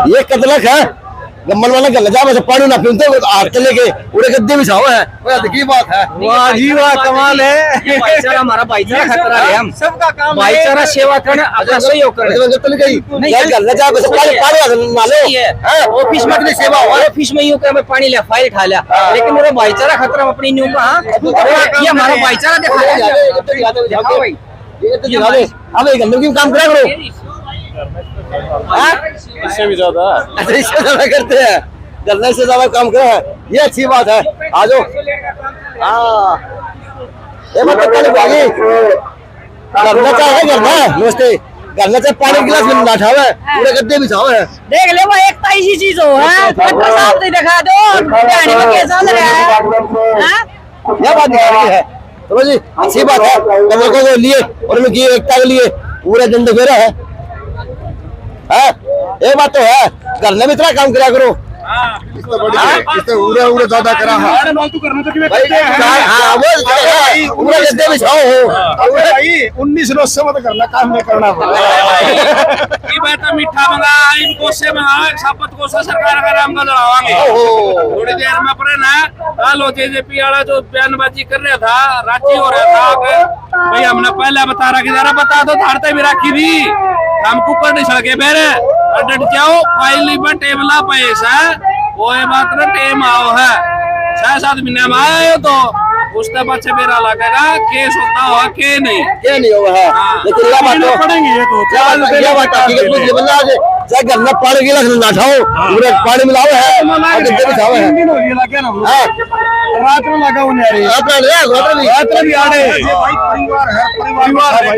ये कतलक है गम्मल वाला गल जा बस पानी ना पीते हाथ चले के उड़े गद्दे बिछाओ है वो की बात है। वाह जी वाह, कमाल है। भाईचारा हमारा भाईचारा खतरा है। हम सबका काम भाईचारा सेवा करना अपना सहयोग करना। गल गई यार गल जा बस पानी ना लो हां ऑफिस में कितनी सेवा हो ऑफिस में यूं के हमें पानी ले फाइल उठा लिया, लेकिन मेरा भाईचारा खतरा अपनी न्यू का। ये हमारा भाईचारा दिखा भाई, ये तो दिखा दे। अब एक गंदगी में काम करा करो इससे भी ज्यादा इससे ज्यादा करते हैं, गलने से ज्यादा काम करे हैं, ये अच्छी बात है। आ जाओ हाँ ये मत पानी भागी करना चाहिए करना नमस्ते करना चाहिए पानी गिलास में ना ठावे पूरे गद्दे बिछाओ है। देख ले वो एक ऐसी चीज हो है डॉक्टर साहब से दिखा दो कहानी में कैसा लग रहा है। हां क्या बात है है तो जी अच्छी बात है। कमर को लिए और उनकी एकता के लिए पूरा डंडे फेरा है। ये बात तो है करने में इतना काम करा करो उड़े ज्यादा करा है पूरा गद्दे बिछाओ हो भाई 19 मत करना काम नहीं करना मीठा मंगा कोसे मंगा सापत कोसा सरकार का नाम का लड़ावांगे थोड़ी देर में पर ना लो जेजेपी वाला जो बयानबाजी कर रहा था रांची हो रहा था भाई हमने पहले बता रहा कि जरा बता दो धारते भी राखी भी हम कुकर नहीं सड़के बेरे अड्डट जाओ फाइल पर टेबला पैसा वो बात ना टेम आओ है 6-7 महीने में आए तो उसके बाद से मेरा लगेगा केस होता होगा के नहीं हुआ है। लेकिन ये बात तो पड़ेंगे ये तो क्या बात है कि बंदा आज चाहे घर में पानी गिलास ना ठाओ पूरे पानी मिलाओ है और गद्दे बिछाओ है। हां रात में लगा होने आ रही है रात में भी आ रहे भाई परिवार है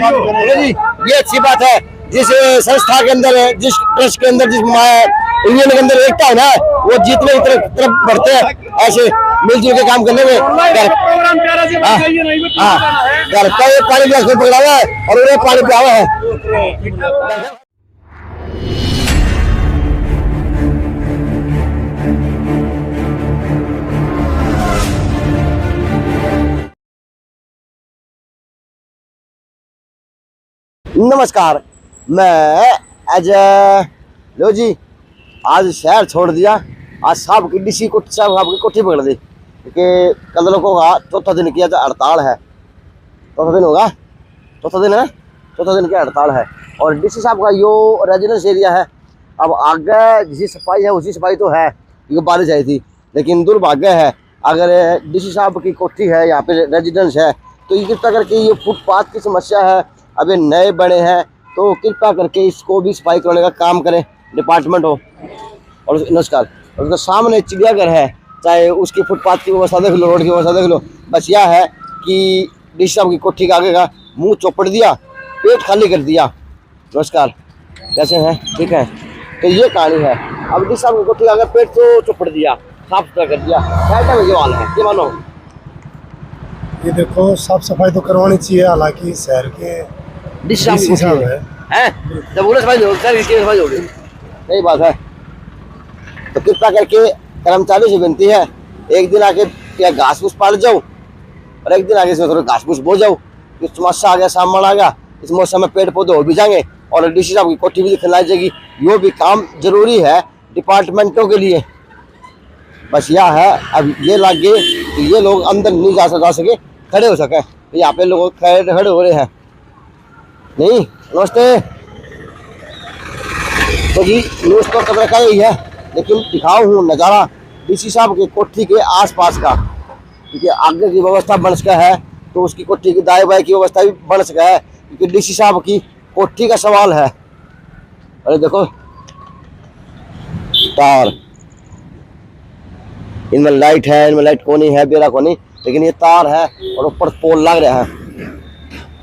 जी ये अच्छी बात है। जिस संस्था के अंदर जिस ट्रस्ट के अंदर जिस यूनियन के अंदर एकता है ना वो जीतने की तरफ बढ़ते हैं ऐसे मिलजुल के काम करने में। घर का ये पानी गिलास में पकड़ा हुआ है और उन्हें पानी पिया हुआ है। नमस्कार मैं अजय लो जी आज शहर छोड़ दिया। आज साहब की डीसी साहब की कोठी पकड़ दी क्योंकि कल लोगों का चौथा दिन किया था हड़ताल है। चौथा दिन होगा चौथा दिन है चौथा दिन की हड़ताल है और डीसी साहब का यो रेजिडेंस एरिया है। अब आगे जिस सफाई है उसी सफाई तो है ये बारिश आई थी लेकिन दुर्भाग्य है अगर डीसी साहब की कोठी है यहाँ पे रेजिडेंस है तो ये कृपया करके ये फुटपाथ की समस्या है। अब ये नए बड़े हैं तो कृपया करके इसको भी सफाई करने का काम करें डिपार्टमेंट हो। और नमस्कार और उसके सामने चिड़ियाघर है चाहे उसकी फुटपाथ की व्यवस्था देख लो रोड की व्यवस्था देख लो। बस यह है कि डीसी साहब की कोठी के आगे का मुंह चौपड़ दिया पेट खाली कर दिया। नमस्कार कैसे हैं ठीक है तो ये कहानी है। अब डीसी साहब की कोठी के आगे पेट तो चौपड़ दिया साफ सुथरा कर दिया क्या वाल है ये मानो। ये देखो साफ सफाई तो करवानी चाहिए हालांकि शहर के डीसी साहब है जब उन्हें सफाई होगी सही बात है। तो कृपया करके कर्मचारी से विनती है एक दिन आके क्या घास फूस पाड़ जाओ और एक दिन आगे इसमें थोड़ा घास फूस बो जाओ कि समस्या आ गया सामान आ गया इस मौसम में पेड़ पौधे हो भी जाएंगे और डीसी साहब की कोठी भी खिलाई जाएगी। यो भी काम जरूरी है डिपार्टमेंटों के लिए। बस यह है अब ये लागे कि ये लोग अंदर नहीं जा सके खड़े हो सके तो यहाँ पे लोग खड़े हो रहे हैं नहीं। नमस्ते तो जी न्यूज़ तो कब रखा ही है लेकिन दिखाओ हूँ नज़ारा डीसी साहब की कोठी के आसपास का क्योंकि आगे की व्यवस्था बन सका है तो उसकी कोठी की दाएं बाएं की व्यवस्था भी बन सका है क्योंकि डीसी साहब की कोठी का सवाल है। अरे देखो तार इनमें लाइट है इनमें लाइट कोनी है बेरा कोनी लेकिन ये तार है और ऊपर पोल लग रहा है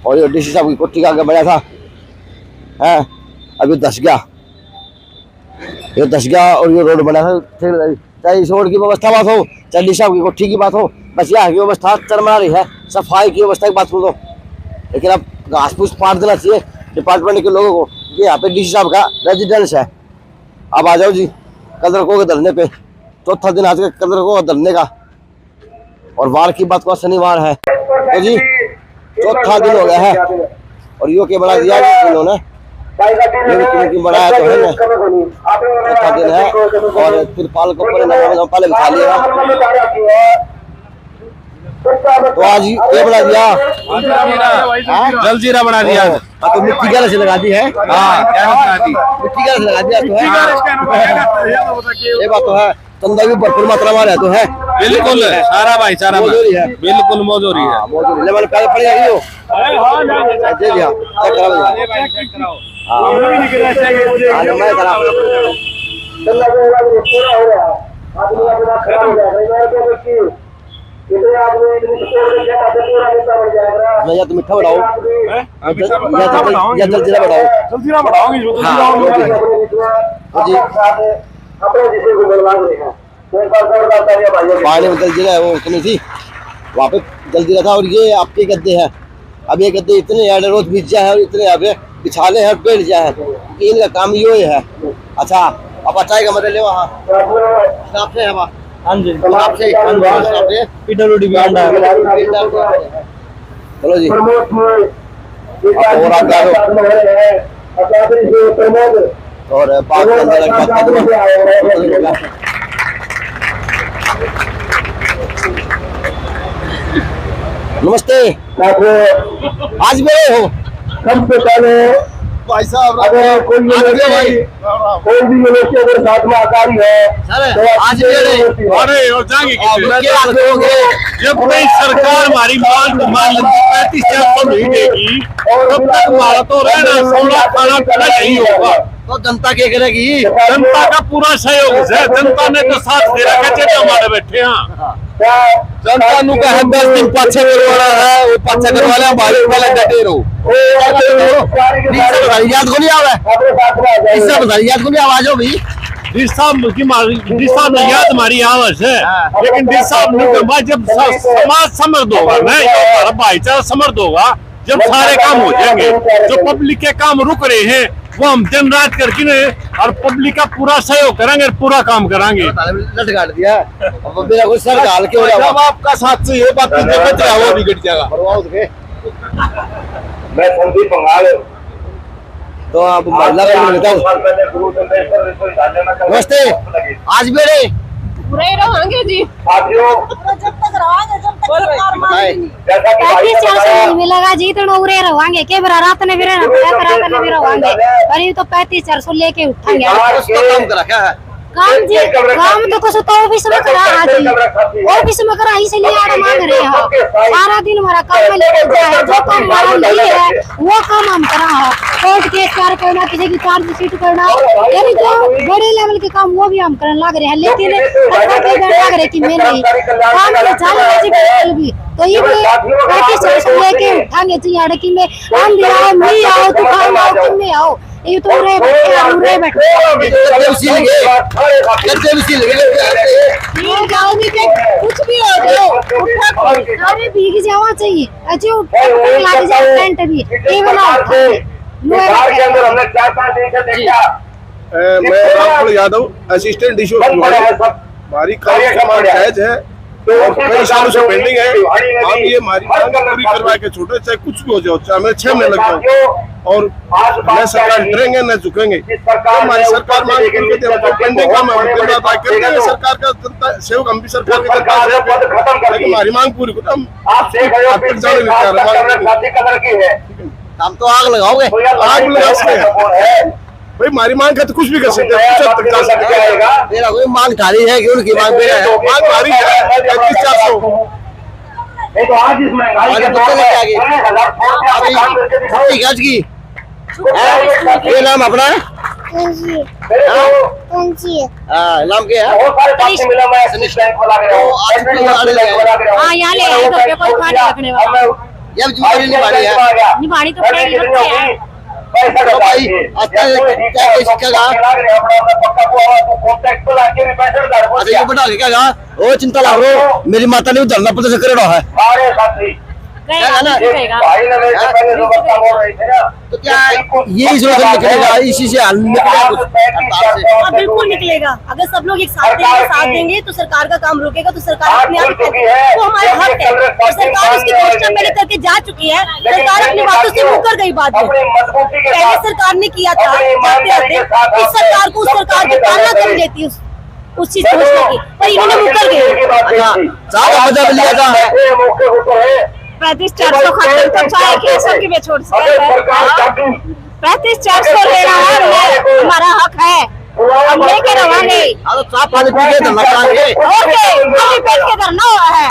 और ये डीसी साहब की कोठी का आगे बढ़ा था है अभी धस गया और ये रोड बना है फिर चाहे इस रोड की व्यवस्था बात हो चाहे डीसी साहब की कोठी की बात हो बस यह की व्यवस्था चरमरा रही है सफाई की व्यवस्था की बात करो तो। लेकिन अब घास फूस पाट देना चाहिए डिपार्टमेंट के लोगों को कि यहाँ पे डीसी साहब का रेजिडेंस है। अब आ जाओ जी कल रखोगे धरने पे चौथा दिन आज कल रखोगे धरने का और वार की बात को शनिवार है तो जी चौथा दिन हो गया है और यो के बना दिया इन्होंने लेकिन बनाया तो है ना, चौथा दिन है और तिरपाल को पहले बिछा लिया। तो आज ये बना दिया, जल जीरा बना दिया। तो मिट्टी क्या से लगा दी है, मिट्टी क्या से लगा दिया तो है, ये बात तो है। चंदा भी भरपूर मात्रा में तो है, बिल्कुल सारा भाईचारा मौजूरी है, बिल्कुल मौजूरी है। मौजूरी लेवल पहले पड़ जाएगी वो दे दिया, चेक कराओ। आज मैं करा या तो मीठा बढ़ाओ या जल जीरा बढ़ाओ। पानी में जल जीरा है वो उतनी थी, वहाँ पे जल जीरा था। और ये आपके गद्दे हैं, अब ये गद्दे इतने यार रोज बिछ जाए और इतने यहाँ पे बिछाने हैं बैठ जाए, इनका काम ये है। अच्छा अब अचाई का मतलब ले वहाँ आपसे है, हाँ जी आपसे PWD भी आंडा है। चलो जी और आप और बात नमस्ते, आज मेरे हो सबसे पहले भाई साहब, अगर कोई भी यूनिवर्सिटी अगर साथ में आकारी है तो आज मेरे अरे और जाएंगे जब कोई सरकार हमारी मांग 35,000 नहीं देगी तब तक हमारा तो रहना सोना खाना पीना नहीं होगा। तो जनता क्या करेगी, जनता का पूरा सहयोग है, जनता ने तो साथ दे रखा है, हमारे बैठे हैं। जनता नु का है 10 दिन पाछे करवाना है, वो पाछे करवाले भाई वाले डटे रहो। याद को नहीं आवे, इससे बताइए याद को नहीं आवाज हो भाई। दिशा में याद हमारी आवाज है, लेकिन दिशा जब समाज समृद्ध होगा ना, हमारा भाईचारा समृद्ध होगा, जब सारे काम हो जाएंगे, जो पब्लिक के काम रुक रहे हैं वो हम दिन रात करके और पब्लिक का पूरा सहयोग करेंगे, पूरा काम कराएंगे। लट काट दिया अब मेरा कोई सर गाल के हो रहा जब आपका साथ से ये बात वो बिगड़ जाएगा। मैं संदीप बंगाल तो आप महिला का लेता हूँ। नमस्ते, आज मेरे बुरे रहोगे जी, जब तक रहोगे जब तक सरकार मानेगी। 35,000 मिलेगा जी, तो उरे रहोगे के बरा रात ने भी रात ने भी रहोगे, अरे तो 35,000 लेके उठेंगे। काम करा क्या है, काम जी काम तो कुछ तो ऑफिस में करा जी, ऑफिस में करा इसलिए आड़ मांग रहे हैं। सारा दिन हमारा काम में लेके जाए, जो काम हमारा नहीं है वो काम हम करा है, कोर्ट केस कार्य करना, किसी की चार्जशीट करना, यानी जो बड़े लेवल के काम वो भी हम करने लग रहे हैं। लेकिन लग रहे कि मैं नहीं काम में चल भी तो ये 35,000 लेके उठाएंगे जी अड़की में, हम भी आओ मैं आओ तूफान आओ तुम में आओ, ये तो रे बैठे कुछ भी हो जाओ अरे भीग जावा चाहिए, अच्छे लग जाए टेंट भी ये बना। मैं रामफल यादव, असिस्टेंट डीसी हमारी जायज है तो कई सालों से पेंडिंग है। हम ये हमारी मांग पूरी करवा के छोटे चाहे कुछ भी हो जाओ, चाहे हमें 6 महीने लग जाओ और न सरकार डरेंगे न झुकेंगे। तो हमारी सरकार मांग पूरी करके पेंडिंग काम है सरकार का जनता सहयोग, हम भी सरकार के जनता हमारी मांग पूरी को हम हम तो आग लगाओगे, आग लगा सकते हैं भाई, हमारी मांग का तो कुछ भी कर सकते हैं। मेरा कोई मांग खाली है कि उनकी मांग पे है, मांग भारी है 35,400। तो आज इस महंगाई की ये नाम अपना है, नाम क्या है, हाँ यहाँ ले आए तो कोई खाने रखने वाला ये जिम्मेदारी निभानी है, निभानी तो पड़ेगी तो भाई अच्छा क्या कहा, अच्छा ये बता क्या कहा, ओ चिंता ला रो मेरी माता ने उधरना 50 करोड़ है, तो क्या यही सोल्यूशन निकलेगा, इसी से हल निकलेगा कुछ हड़ताल से? हाँ बिल्कुल निकलेगा। अगर सब लोग एक साथ देंगे तो सरकार का काम रुकेगा, तो सरकार अपने आप वो हमारा हक है। और सरकार उसकी घोषणा पहले करके जा चुकी है। सरकार अपनी बातों से मुकर गई बाद में। पहले सरकार ने किया था जाते जाते, इस सरकार को उस सरकार की पालना कर देती उस चीज घोषणा की, पर इन्होंने मुकर गए। ज्यादा मजा लिया था 35-400 खत्म तो चाय के सबके में छोड़ सकते हैं। 35-400 लेना है, हमारा हक है, हम लेके रवांगे। तो चाय पानी पी के धरना कराएंगे। ओके, अभी बैठ के धरना हुआ है।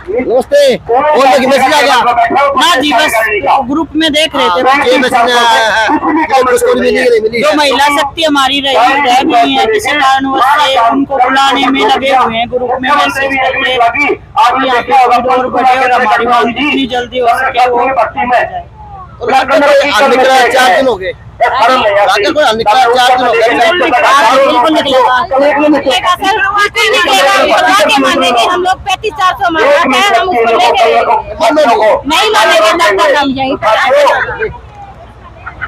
नमस्ते, और लेकिन मैसेज आ गया ना जी, बस ग्रुप में देख रहे थे। ये मैसेज मिली जो महिला शक्ति हमारी रह गई है, किसी कारणवश से उनको बुलाने में लगे हुए हैं, ग्रुप में मैसेज करके आप यहाँ पे और बढ़े और हमारी मांग जितनी जल्दी हो सके वो जाए। लाकर कोई 4 दिन हो गए, लाकर कोई 4 दिन हो गए। बिल्कुल निकलेगा सर, निकलेगा। मानेंगे हम लोग 35-400 मांगा है, हम उसको लेंगे। नहीं मानेंगे तब तक हम यहीं पर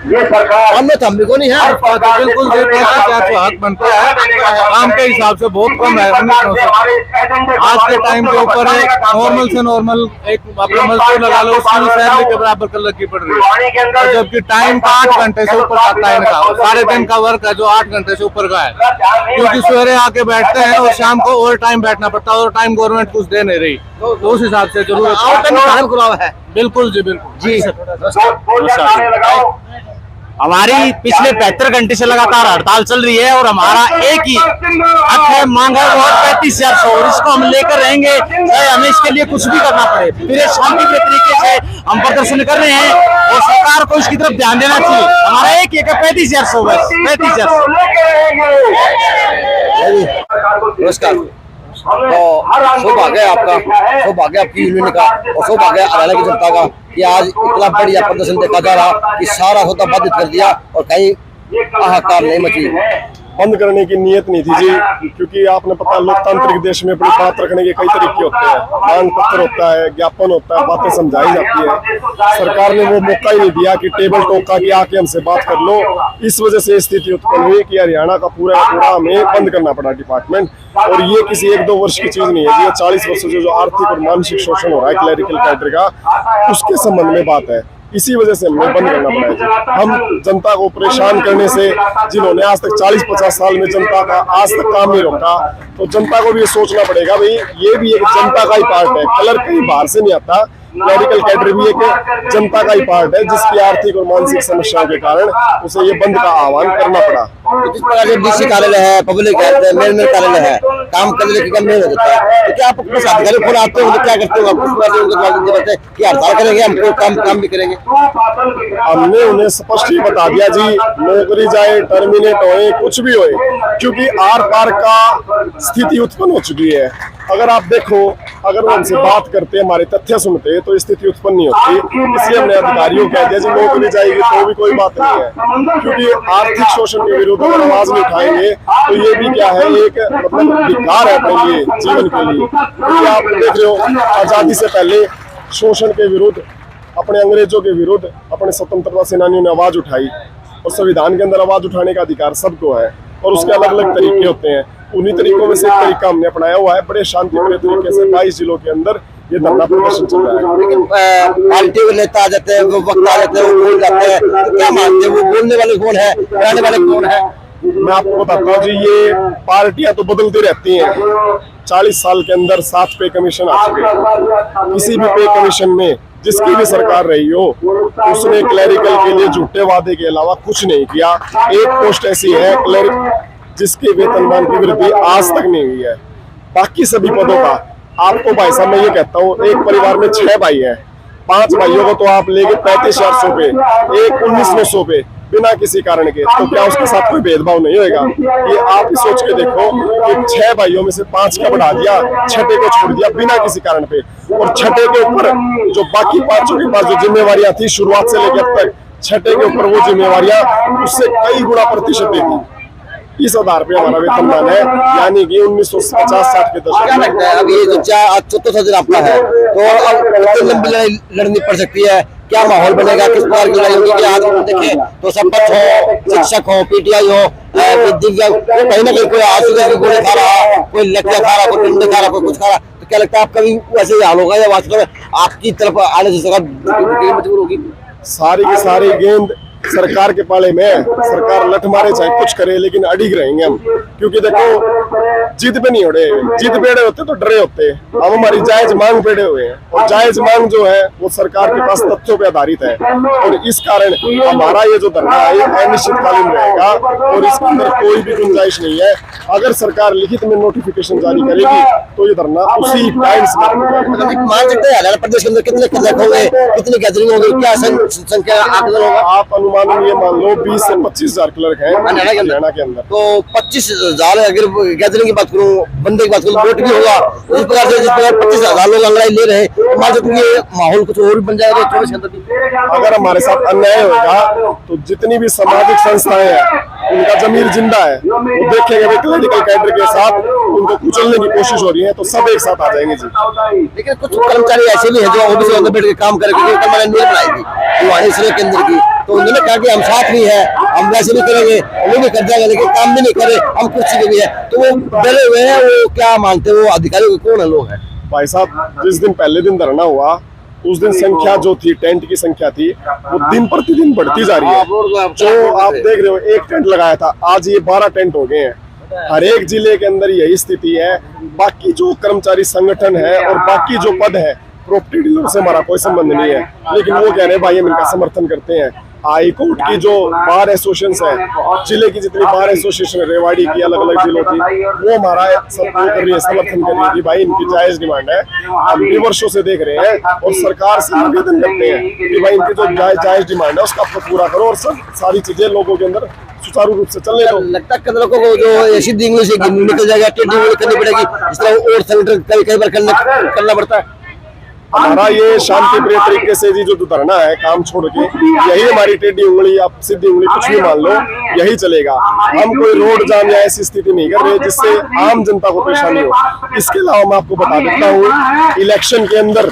हमने थम्बी को नहीं है। बिल्कुल 400 हक बनता है, काम के हिसाब से बहुत कम है। आज के टाइम के ऊपर नॉर्मल से नॉर्मल एक अपना मजदूर लगा लो, उसकी सैलरी के बराबर कर लगी पड़ रही है। जबकि टाइम का 8 घंटे से ऊपर आता है इनका, सारे दिन का वर्क है जो 8 घंटे से ऊपर का है, क्योंकि सवेरे आके बैठते हैं और शाम को ओवर टाइम बैठना पड़ता है, और टाइम गवर्नमेंट कुछ दे नहीं रही, तो उस हिसाब से जरूरत है। बिल्कुल जी, बिल्कुल जी। हमारी पिछले 75 घंटे से लगातार हड़ताल चल रही है और हमारा एक ही हक है, मांग है वो 35,400, और इसको हम लेकर रहेंगे, चाहे हमें इसके लिए कुछ भी करना पड़े। फिर शांतिप्रिय तरीके से हम प्रदर्शन कर रहे हैं और सरकार को इसकी तरफ ध्यान देना चाहिए। हमारा एक ही 35,400, बस 35,400। नमस्कार, सौभाग्य आपका, सौभाग्य आपकी यूनियन का और सौभाग्य हरियाणा की जनता का कि आज इतना बढ़िया प्रदर्शन देखा जा रहा कि सारा होता बाधित कर दिया और कहीं हाहाकार नहीं मची। बंद करने की नीयत नहीं थी जी, क्योंकि आपने पता लोकतांत्रिक देश में अपनी बात रखने के कई तरीके होते हैं, मांग पत्र होता है, ज्ञापन होता है, बातें समझाई जाती है। सरकार ने वो मौका ही नहीं दिया कि टेबल टोका की आके हमसे बात कर लो। इस वजह से स्थिति उत्पन्न हुई कि हरियाणा का पूरा हमें बंद करना पड़ा डिपार्टमेंट। और ये किसी 1-2 वर्ष की चीज नहीं है, ये 40 वर्षों से जो आर्थिक और मानसिक शोषण हो रहा है क्लरिकल कैडर का, उसके संबंध में बात है। इसी वजह से हमें बंद करना पड़ा है जी। हम जनता को परेशान करने से, जिन्होंने आज तक 40-50 साल में जनता का आज तक काम नहीं रोका, तो जनता को भी ये सोचना पड़ेगा भाई ये भी एक जनता का ही पार्ट है। कलर कहीं बाहर से नहीं आता, क्लरिकल कैडर भी एक जनता का ही पार्ट है, जिसकी आर्थिक और मानसिक समस्याओं के कारण उसे ये बंद का आह्वान करना पड़ा। जिस प्रकार से डीसी कार्यालय है, पब्लिक है, मेयर कार्यालय है, काम करने के नहीं हो जाता है, तो क्या आप अपने अधिकारी फोन आते हो तो क्या करते हो आप? कि हड़ताल करेंगे, हम काम भी करेंगे। हमने उन्हें स्पष्ट ही बता दिया जी, नौकरी जाए, टर्मिनेट होए, कुछ भी होए, क्योंकि आर पार का स्थिति उत्पन्न हो चुकी है। अगर आप देखो, अगर वो हमसे बात करते, हमारे तथ्य सुनते, तो स्थिति उत्पन्न नहीं होती। इसलिए हमने अधिकारियों को कह दिया जी नौकरी जाएगी तो भी कोई बात नहीं है, क्योंकि आर्थिक शोषण के विरुद्ध अगर आवाज नहीं उठाएंगे तो ये भी क्या है, एक मतलब धिक्कार है अपने लिए, जीवन के लिए। क्योंकि आप देख रहे हो आजादी से पहले शोषण के विरुद्ध, अपने अंग्रेजों के विरुद्ध अपने स्वतंत्रता सेनानियों ने आवाज उठाई, और संविधान के अंदर आवाज उठाने का अधिकार सबको है, और उसके अलग अलग तरीके होते हैं। उन्हीं तरीकों में से एक तरीका हमने अपनाया हुआ है। बड़े शांतिप्रिय तरीके से 22 जिलों के अंदर ये धरना प्रदर्शन चल रहा है। लेकिन पार्टी के नेता आ जाते हैं, वो वक्त आ जाते हैं, वो बोल जाते हैं, तो क्या मानते हैं वो बोलने वाले कौन है, कराने वाले कौन है? मैं आपको बताता हूँ जी, ये पार्टियां तो बदलती रहती हैं। 40 साल के अंदर 7 पे कमीशन आ चुके हैं। किसी भी पे कमीशन में जिसकी भी सरकार रही हो, उसने क्लरिकल के लिए झूठे वादे के अलावा कुछ नहीं किया। एक पोस्ट ऐसी है क्लरिक जिसके वेतनमान की वृद्धि आज तक नहीं हुई है। बाकी सभी पदों का आपको भाई साहब मैं ये कहता हूँ, एक परिवार में 6 भाई हैं, 5 भाइयों को तो आप लेके 35,400 पे, एक 19,900 पे, बिना किसी कारण के, तो क्या उसके साथ कोई भेदभाव नहीं होगा? ये आप ही सोच के देखो कि 6 भाइयों में से 5 का बढ़ा दिया, छठे को छोड़ दिया बिना किसी कारण पे, और छठे के ऊपर जो बाकी 5 के पास जो जिम्मेवारियां थी शुरुआत से लेकर अब तक, छठे के ऊपर वो जिम्मेवारियां उससे कई गुना प्रतिशत देती। इस आधार पे हमारा वेतनमान है, यानी कि 1950-60 के क्या दशक लगता है अब ये जो आज 14 दिन आपका है तो अब कितनी लंबी लड़ाई लड़नी पड़ सकती है? क्या माहौल बनेगा, किस प्रकार की लड़ाई होगी? कि आज हम देखें तो सरपंच हो, शिक्षक हो, पीटीआई हो, दिव्यांग, कहीं ना कहीं कोई आंसू के गोले खा रहा, कोई लकड़ियां खा रहा, कोई डंडे खा रहा, कोई कुछ खा रहा, तो क्या लगता है आपका भी वैसे ही हाल होगा या वास्तव में आपकी तरफ आने से सरकार मजबूर होगी? सारी की सारी गेंद सरकार के पाले में है। सरकार लठ मारे चाहे कुछ करे, लेकिन अड़िग रहेंगे हम, क्योंकि देखो जिद पे नहीं उड़े, जिद पेड़े होते तो डरे होते। हम हमारी जायज मांग पेड़े हुए हैं, और जायज मांग जो है वो सरकार के पास तथ्यों पे आधारित है, और इस कारण हमारा ये जो धरना है ये अनिश्चितकालीन रहेगा, और इसके अंदर कोई भी गुंजाइश नहीं है। अगर सरकार लिखित में नोटिफिकेशन जारी करेगी तो ये धरना उसी टाइम से मान सकते हैं प्रदेश के अंदर कितने क्लर्क होंगे, कितनी गैदरिंग होगी, क्या संख्या आकलन होगा? आप अनुमान ये मान लो 20 से 25 हजार क्लर्क हैं हरियाणा के अंदर। तो 25,000 अगर गैदरिंग की बात करूँ, बंदे की बात करूँ, वोट भी होगा इस प्रकार से, जिस प्रकार 25,000 लोग लड़ाई ले रहे हैं, मान सकते हैं ये माहौल कुछ और भी बन जाएगा 24 के अंदर भी। अगर हमारे साथ अन्याय होगा तो जितनी भी सामाजिक संस्थाएं हैं उनका जमीर जिंदा है, वो देखेंगे वे पॉलिटिकल कैडर के साथ उनको कुचलने की कोशिश हो रही है, तो सब एक साथ आ जाएंगे जी। लेकिन कुछ कर्मचारी ऐसे भी हैं जो ओबीसी के अंदर बैठ के काम करेंगे, मैंने नील बनाई थी गुवाहाटी जिले के अंदर की, तो उन्होंने कहा कि हम साथ भी है, हम वैसे भी करेंगे, वो भी कर जाएंगे, लेकिन काम भी नहीं करे, हम कुर्सी पे भी है, तो वो डरे हुए हैं। वो क्या मानते हैं, वो अधिकारी कौन है लोग हैं? भाई साहब, जिस दिन पहले दिन धरना हुआ उस दिन संख्या जो थी, टेंट की संख्या थी, वो दिन प्रतिदिन बढ़ती जा रही है। जो आप देख रहे हो, एक टेंट लगाया था, आज ये 12 टेंट हो गए हैं। हर एक जिले के अंदर यही स्थिति है। बाकी जो कर्मचारी संगठन है और बाकी जो पद है, प्रॉपर्टी डीलर से हमारा कोई संबंध नहीं है, लेकिन वो कह रहे हैं भाई हम इनका समर्थन करते हैं। हाई कोर्ट की जो बार एसोसिएशन है, जिले की जितनी बार एसोसिएशन है, रेवाड़ी की, अलग अलग जिलों की, वो हमारा सपोर्ट कर रही है, समर्थन कर रही है कि भाई इनकी जायज डिमांड है। हम भी वर्षों से देख रहे हैं और सरकार से निवेदन करते हैं कि भाई इनकी जो जायज डिमांड है उसका आपको पूरा करो, और सब सारी चीजें लोगों के अंदर सुचारू रूप से चलने दो। लगता है कई लोगों को जो सिद्ध इंग्लिश निकल जाएगा, टेढ़ी इंग्लिश करनी पड़ेगी, इस तरह और संगठन कई बार करना पड़ता है। हमारा ये शांति प्रिय तरीके से जी जो धरना है, काम छोड़ के, यही हमारी टेढ़ी उंगली, आप सीधी उंगली कुछ भी मान लो, यही चलेगा। हम कोई रोड जाम या ऐसी स्थिति नहीं कर रहे जिससे आम जनता को परेशानी हो। इसके अलावा मैं आपको बता देता हूँ, इलेक्शन के अंदर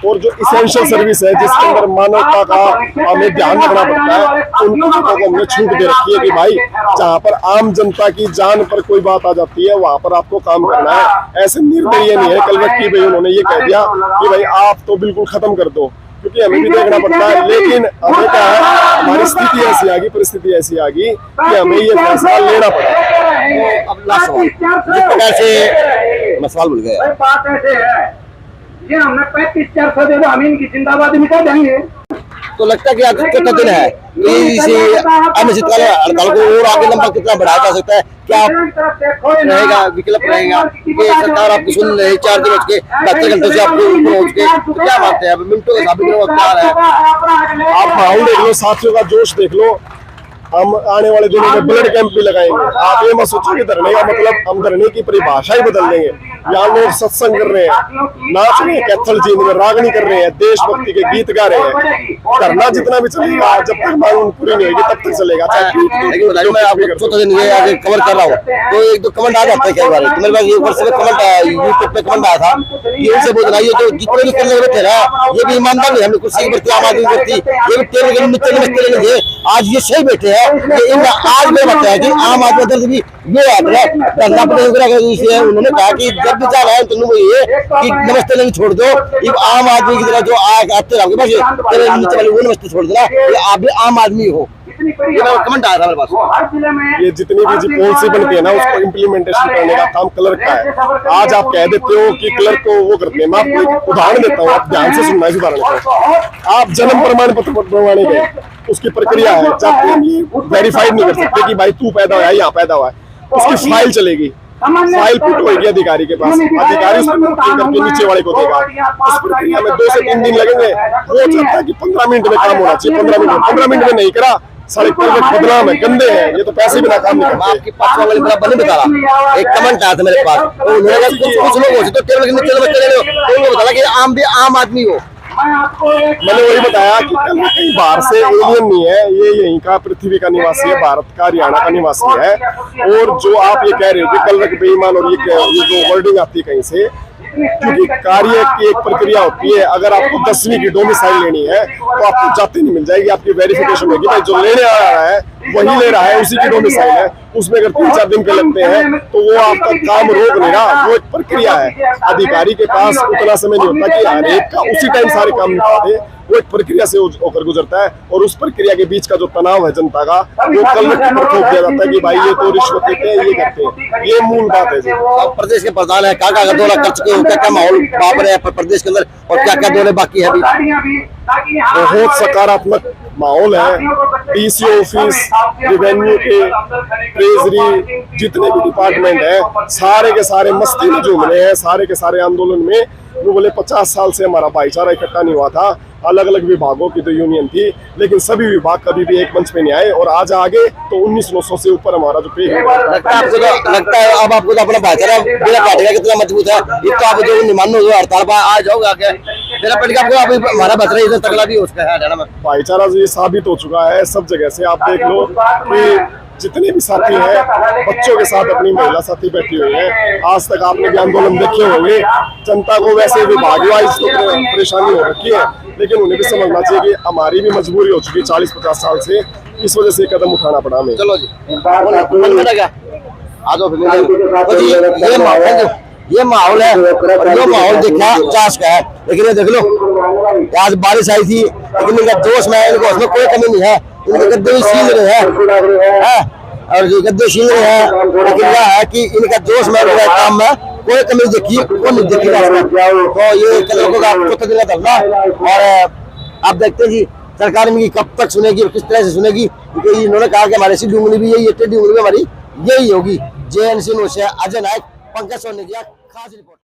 और जो इसेंशियल सर्विस है जिसके अंदर मानवता का हमें ध्यान रखना पड़ता है, उन चीजों को हमने छूट दे रखी है कि भाई जहाँ पर आम जनता की जान पर कोई बात आ जाती है वहां पर आपको काम करना है। ऐसे निर्दय ये नहीं है कलवट की भाई उन्होंने ये कह दिया कि भाई आप तो बिल्कुल खत्म कर दो, क्योंकि हमें भी देखना पड़ता है। लेकिन हमें क्या है, हमारी स्थिति ऐसी आ गई, परिस्थिति ऐसी आ गई कि हमें ये फैसला लेना पड़ा। तो अब लास्ट सवाल, जिस प्रकार से मैं सवाल भूल गया, बात ऐसे है, ये हमने 35-400 दे दो, हम इनकी जिंदाबाद मिटा देंगे। तो लगता है कि आज चौथा दिन है, इसी अनिश्चितकालीन हड़ताल को और आगे लंबा कितना बढ़ाया जा सकता है? क्या रहेगा विकल्प रहेगा कि सरकार आपको सुन रही 4 दिन के 72 घंटे से आपको पहुंच के, तो क्या मानते हैं? अब मिनटों का साबित तैयार है। आप माहौल देख लो, साथियों का जोश देख लो। हम आने वाले दिनों में ब्लड कैंप भी लगाएंगे। आप ये मत सोचो कि धरने का मतलब हम धरने की परिभाषा ही बदल देंगे। यहाँ लोग सत्संग कर रहे हैं, नाच रहे हैं, कैथल जींद में रागनी कर रहे हैं, देशभक्ति के गीत गा रहे हैं। धरना जितना भी चलेगा, जब तक मांग पूरी नहीं होगी तब तक चलेगा। लेकिन मैं आपको चौथा दिन ये आगे कवर कर रहा हूँ, तो एक दो कमेंट आ जाते हैं कई बार। मेरे पास एक वर्ष में कमेंट आया, यूट्यूब पे कमेंट आया था कि इनसे बोलना ये जो जितने भी करने बैठे ना, ये भी ईमानदार नहीं, हमने कुर्सी की आम आदमी व्यक्ति, ये भी टेबल आज ये सही बैठे हैं। आज मैं बताया कि आम आदमी दर्द भी ये धरना प्रदर्शन, उन्होंने कहा कि जब भी जा रहा है तो ये कि नमस्ते नहीं छोड़ दो, आम आदमी की तरह जो आते रहोगे बस नीचे वाले वो नमस्ते छोड़ देना, ये आप भी आम आदमी हो। कमेंट आया था मेरे पास। ये जितनी भी पॉलिसी बनती है ना, उसको इम्प्लीमेंटेशन करने का काम क्लर्क का है। आज आप कह देते हो कि क्लर्क को वो करते हैं, मैं आपको एक उदाहरण देता हूँ, आप ध्यान से सुनना। इस उदाहरण को, आप जन्म प्रमाण पत्र बनवाने गए, उसकी प्रक्रिया है, जब हम ये वेरीफाइड नहीं कर सकते कि भाई तू पैदा हुआ है, यहाँ पैदा हुआ है, उसकी फाइल चलेगी, फाइल पुट होगी अधिकारी के पास, अधिकारी उस पर करके नीचे वाले को देगा। इस प्रक्रिया में 2 से 3 दिन लगेंगे। वो चाहता है कि 15 मिनट में काम होना चाहिए, 15 मिनट में नहीं करा, सड़क पर बदनाम है, गंदे हैं, ये तो पैसे बिना काम नहीं करते। आपकी पास वाले बड़ा बने बता रहा, एक कमेंट आया था मेरे पास, तो उन्होंने कुछ लोग हो तो टेबल के नीचे बता कि आम भी आम आदमी हो, मैं आपको एक मैंने वही बताया कि कहीं बाहर से एलियन नहीं है, ये यहीं का पृथ्वी का निवासी है, भारत का, हरियाणा का निवासी है। और जो आप ये कह रहे हो कि कल रख बेईमान और ये जो वर्डिंग आती है कहीं से, क्योंकि कार्य की एक प्रक्रिया होती है। अगर आपको 10वीं की डोमिसाइल लेनी है तो आपको जाति नहीं मिल जाएगी, आपकी वेरिफिकेशन होगी, भाई जो लेने आ रहा है वही ले रहा है, उसी की डोमिसाइल है। उसमें अगर 3-4 दिन के लगते हैं तो वो आपका काम रोक नहीं रहा, वो एक प्रक्रिया है। अधिकारी के पास उतना समय नहीं होता कि हर एक का उसी टाइम सारे काम निपटा दे, वो एक प्रक्रिया से होकर गुजरता है। और उस प्रक्रिया के बीच का जो तनाव है जनता का, वो कल पर थोप दिया जाता है कि भाई ये तो रिश्वत देते हैं, ये करते हैं। ये मूल बात है जी। अब प्रदेश के प्रधान है, क्या दौरा कर चुके हो, क्या क्या माहौल वहाँ पर है प्रदेश के अंदर, और क्या क्या दौरे बाकी है अभी? बहुत सकारात्मक माहौल है। डीसी ऑफिस, रेवेन्यू के, ट्रेजरी, जितने भी डिपार्टमेंट है, सारे के सारे मस्ती में झूम रहे हैं। सारे के सारे आंदोलन में वो बोले 50 साल से हमारा भाईचारा इकट्ठा नहीं हुआ था। अलग अलग विभागों की तो यूनियन थी, लेकिन सभी विभाग कभी भी एक मंच पे नहीं आए। और आज आगे तो 1900 से ऊपर हमारा जो पे है। लगता है अब आपको तो अपना भाईचारा बिना पार्टी का कितना मजबूत है। ये तो आप जो निमान हो हड़ताल पर आ जाओगे आगे, मेरा पार्टी का आपको हमारा भाईचारा इतना तगड़ा भी हो उसका है हरियाणा में। भाईचारा ये साबित हो चुका है सब जगह से। आप देख लो कि जितने भी साथी हैं, बच्चों के साथ अपनी महिला साथी बैठी हुई है। आज तक आपने भी आंदोलन देखे होंगे। जनता को वैसे विभाग वाइज तो परेशानी हो रखी है, लेकिन उन्हें भी समझना चाहिए कि हमारी भी मजबूरी हो चुकी है 40-50 साल से, इस वजह से कदम उठाना पड़ा हमें। चलो जी, आ जाओ ये माहौल है, और ये माहौल देखा चास का है। लेकिन ये देख लो, आज बारिश आई थी, लेकिन इनका जोश में, इनको उसमें कोई कमी नहीं है। इनके गद्दे भी सील रहे हैं, और जो गद्दे सील रहे हैं, लेकिन यह है कि इनका जोश में काम में कोई कमी देखी, वो नहीं देखी। तो ये कदम को चौथा दिन का धरना, और आप देखते हैं कि सरकार इनकी कब तक सुनेगी और किस तरह से सुनेगी, क्योंकि इन्होंने कहा कि हमारे सी डूंगली भी यही, टेढ़ी डूंगली भी हमारी यही होगी। JNC न्यूज़ से अजय नायक, पंकज सोनी की खास रिपोर्ट।